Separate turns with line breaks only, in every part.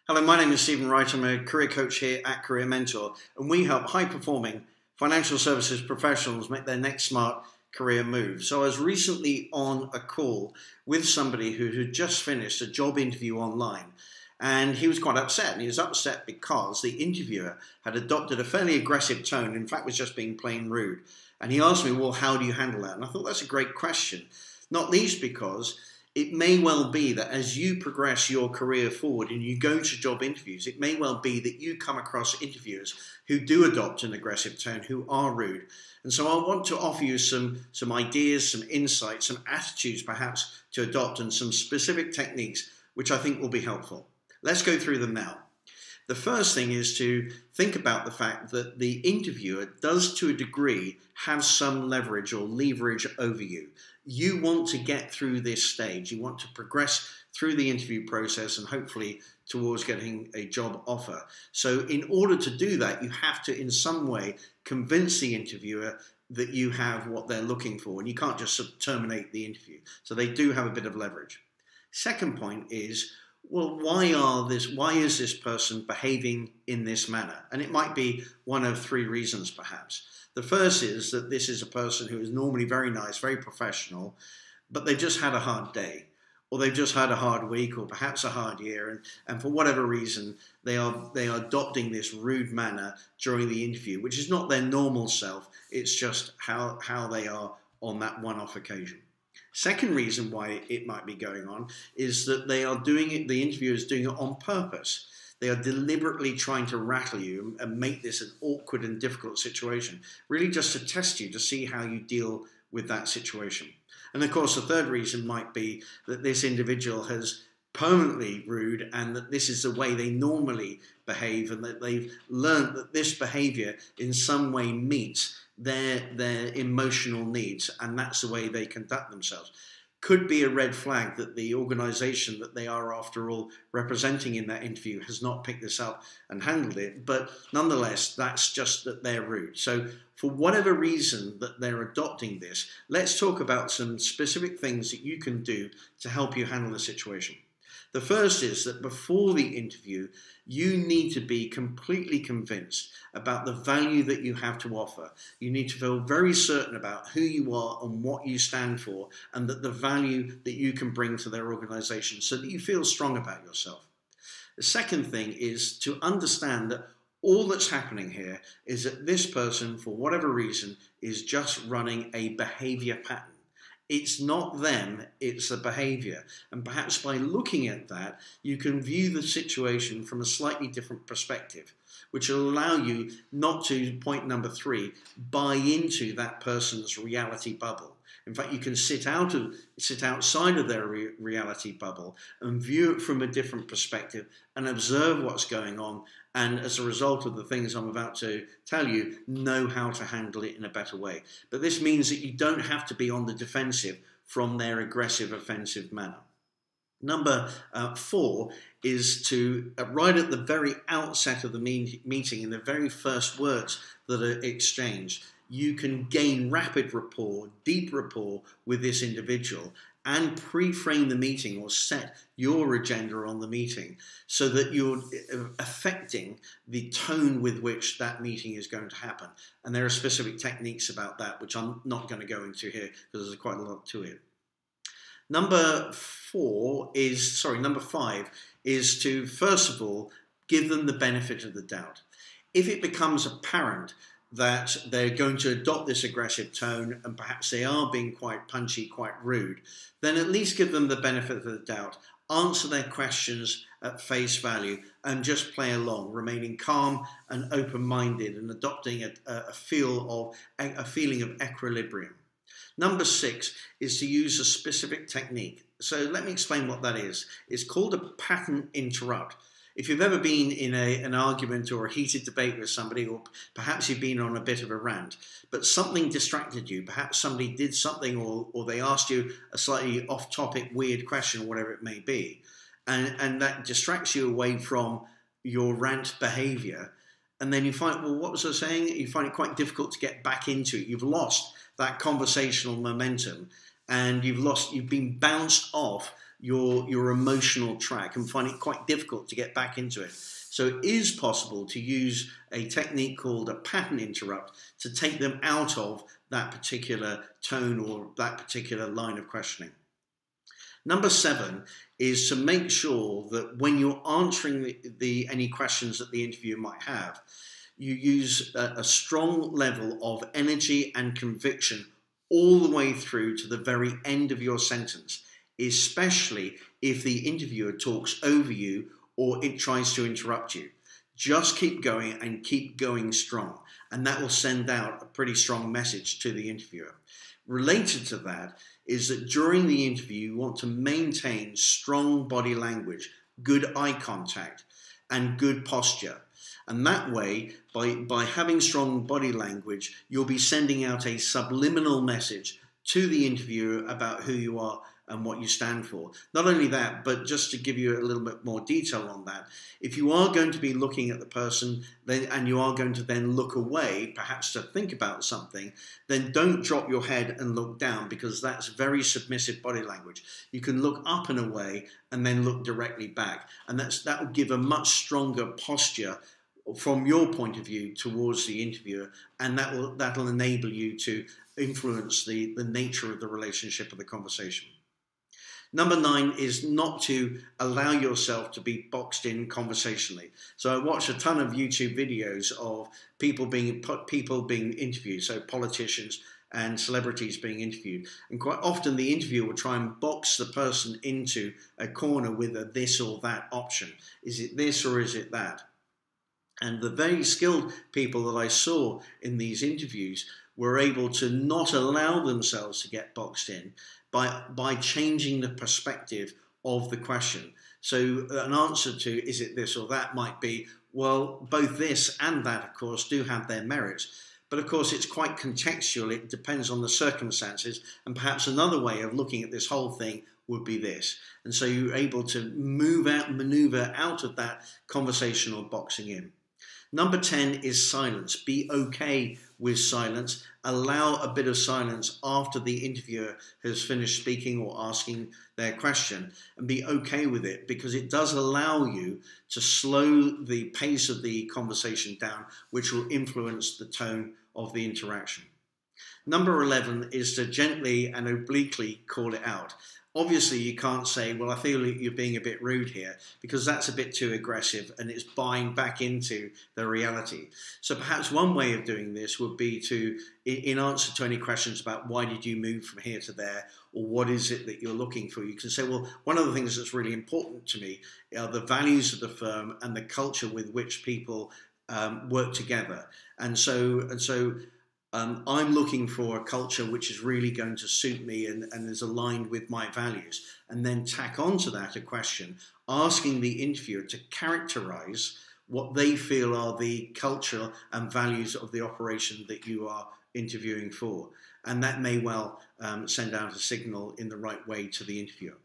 Hello, my name is Stephen Wright. I'm a career coach here at Career Mentor, and we help high-performing financial services professionals make their next smart career move. So I was recently on a call with somebody who had just finished a job interview online, and he was quite upset. And he was upset because the interviewer had adopted a fairly aggressive tone, in fact was just being plain rude. And he asked me, well, how do you handle that? And I thought that's a great question, not least because it may well be that as you progress your career forward and you go to job interviews, it may well be that you come across interviewers who do adopt an aggressive tone, who are rude. And so I want to offer you some ideas, some insights, some attitudes perhaps to adopt, and some specific techniques which I think will be helpful. Let's go through them now. The first thing is to think about the fact that the interviewer does, to a degree, have some leverage or leverage over you. You want to get through this stage. You want to progress through the interview process and hopefully towards getting a job offer. So in order to do that, you have to in some way convince the interviewer that you have what they're looking for, and you can't just terminate the interview. So they do have a bit of leverage. Second point is, well, why is this person behaving in this manner? And it might be one of three reasons, perhaps. The first is that this is a person who is normally very nice, very professional, but they've just had a hard day, or they've just had a hard week, or perhaps a hard year, and for whatever reason, they are adopting this rude manner during the interview, which is not their normal self. It's just how they are on that one-off occasion. Second reason why it might be going on is that they are doing it, the interviewer is doing it on purpose. They are deliberately trying to rattle you and make this an awkward and difficult situation, really just to test you, to see how you deal with that situation. And of course, the third reason might be that this individual has permanently rude, and that this is the way they normally behave, and that they've learned that this behavior in some way meets their emotional needs, and that's the way they conduct themselves. Could be a red flag that the organization that they are, after all, representing in that interview has not picked this up and handled it, but nonetheless, that's just that they're rude. So for whatever reason that they're adopting this, let's talk about some specific things that you can do to help you handle the situation. The first is that before the interview, you need to be completely convinced about the value that you have to offer. You need to feel very certain about who you are and what you stand for, and that the value that you can bring to their organization, so that you feel strong about yourself. The second thing is to understand that all that's happening here is that this person, for whatever reason, is just running a behavior pattern. It's not them, it's the behavior. And perhaps by looking at that, you can view the situation from a slightly different perspective, which will allow you not to, point number three, buy into that person's reality bubble. In fact, you can sit outside of their reality bubble and view it from a different perspective and observe what's going on, and as a result of the things I'm about to tell you, know how to handle it in a better way. But this means that you don't have to be on the defensive from their aggressive, offensive manner. Number four is to, right at the very outset of the meeting, in the very first words that are exchanged, you can gain rapid rapport, deep rapport with this individual, and pre-frame the meeting or set your agenda on the meeting so that you're affecting the tone with which that meeting is going to happen. And there are specific techniques about that, which I'm not going to go into here because there's quite a lot to it. Number five is to, first of all, give them the benefit of the doubt. If it becomes apparent that they're going to adopt this aggressive tone and perhaps they are being quite punchy, quite rude, then at least give them the benefit of the doubt. Answer their questions at face value and just play along, remaining calm and open-minded and adopting a feeling of equilibrium. Number six is to use a specific technique. So let me explain what that is. It's called a pattern interrupt. If you've ever been in an argument or a heated debate with somebody, or perhaps you've been on a bit of a rant, but something distracted you, perhaps somebody did something, or they asked you a slightly off-topic, weird question, or whatever it may be, and that distracts you away from your rant behavior, and then you find, well, what was I saying? You find it quite difficult to get back into it. You've lost that conversational momentum, and you've been bounced off your emotional track and find it quite difficult to get back into it. So it is possible to use a technique called a pattern interrupt to take them out of that particular tone or that particular line of questioning. Number 7 is to make sure that when you're answering any questions that the interviewer might have, you use a strong level of energy and conviction all the way through to the very end of your sentence, especially if the interviewer talks over you or it tries to interrupt you. Just keep going and keep going strong, and that will send out a pretty strong message to the interviewer. Related to that is that during the interview, you want to maintain strong body language, good eye contact, and good posture. And that way, by having strong body language, you'll be sending out a subliminal message to the interviewer about who you are and what you stand for. Not only that, but just to give you a little bit more detail on that, if you are going to be looking at the person and you are going to then look away, perhaps to think about something, then don't drop your head and look down, because that's very submissive body language. You can look up and away and then look directly back, and that will give a much stronger posture from your point of view towards the interviewer, and that'll enable you to influence the nature of the relationship of the conversation. Number 9 is not to allow yourself to be boxed in conversationally. So I watch a ton of YouTube videos of people being interviewed, so politicians and celebrities being interviewed. And quite often the interviewer will try and box the person into a corner with a this or that option. Is it this or is it that? And the very skilled people that I saw in these interviews were able to not allow themselves to get boxed in by changing the perspective of the question. So an answer to is it this or that might be, well, both this and that, of course, do have their merits. But of course, it's quite contextual. It depends on the circumstances. And perhaps another way of looking at this whole thing would be this. And so you're able to maneuver out of that conversational boxing in. Number 10 is silence. Be okay with silence. Allow a bit of silence after the interviewer has finished speaking or asking their question, and be okay with it, because it does allow you to slow the pace of the conversation down, which will influence the tone of the interaction. Number 11 is to gently and obliquely call it out. Obviously, you can't say, well, I feel you're being a bit rude here, because that's a bit too aggressive and it's buying back into the reality. So perhaps one way of doing this would be to, in answer to any questions about why did you move from here to there, or what is it that you're looking for, you can say, well, one of the things that's really important to me are the values of the firm and the culture with which people work together. And so I'm looking for a culture which is really going to suit me and is aligned with my values. And then tack onto that a question, asking the interviewer to characterize what they feel are the culture and values of the operation that you are interviewing for. And that may well send out a signal in the right way to the interviewer.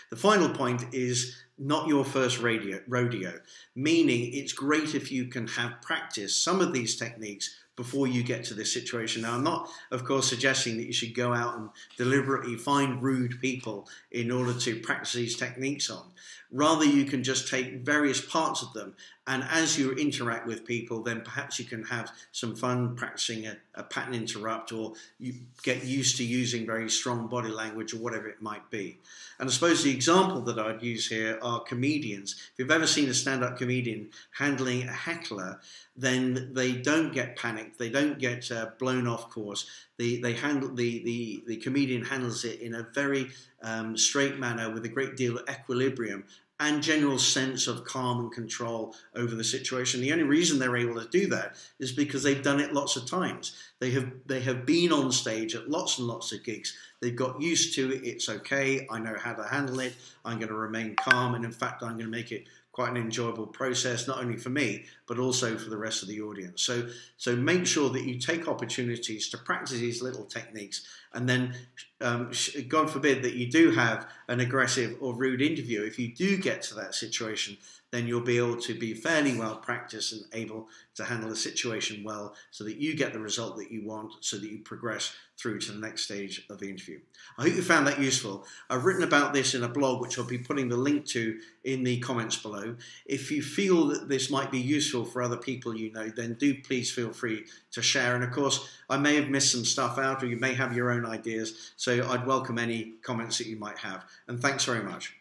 The final point is not your first rodeo, meaning it's great if you can have practiced some of these techniques before you get to this situation. Now, I'm not, of course, suggesting that you should go out and deliberately find rude people in order to practice these techniques on. Rather, you can just take various parts of them, and as you interact with people, then perhaps you can have some fun practicing a pattern interrupt, or you get used to using very strong body language, or whatever it might be. And I suppose the example that I'd use here are comedians. If you've ever seen a stand-up comedian handling a heckler, then they don't get panicked, they don't get blown off course. The comedian handles it in a very straight manner with a great deal of equilibrium and general sense of calm and control over the situation. The only reason they're able to do that is because they've done it lots of times. They have been on stage at lots and lots of gigs. They've got used to it. It's okay. I know how to handle it. I'm going to remain calm, and in fact, I'm going to make it quite an enjoyable process, not only for me, but also for the rest of the audience. So make sure that you take opportunities to practice these little techniques, and then, God forbid that you do have an aggressive or rude interview. If you do get to that situation, then you'll be able to be fairly well practiced and able to handle the situation well, so that you get the result that you want, so that you progress through to the next stage of the interview. I hope you found that useful. I've written about this in a blog, which I'll be putting the link to in the comments below. If you feel that this might be useful for other people you know, then do please feel free to share. And of course, I may have missed some stuff out, or you may have your own ideas, so I'd welcome any comments that you might have. And thanks very much.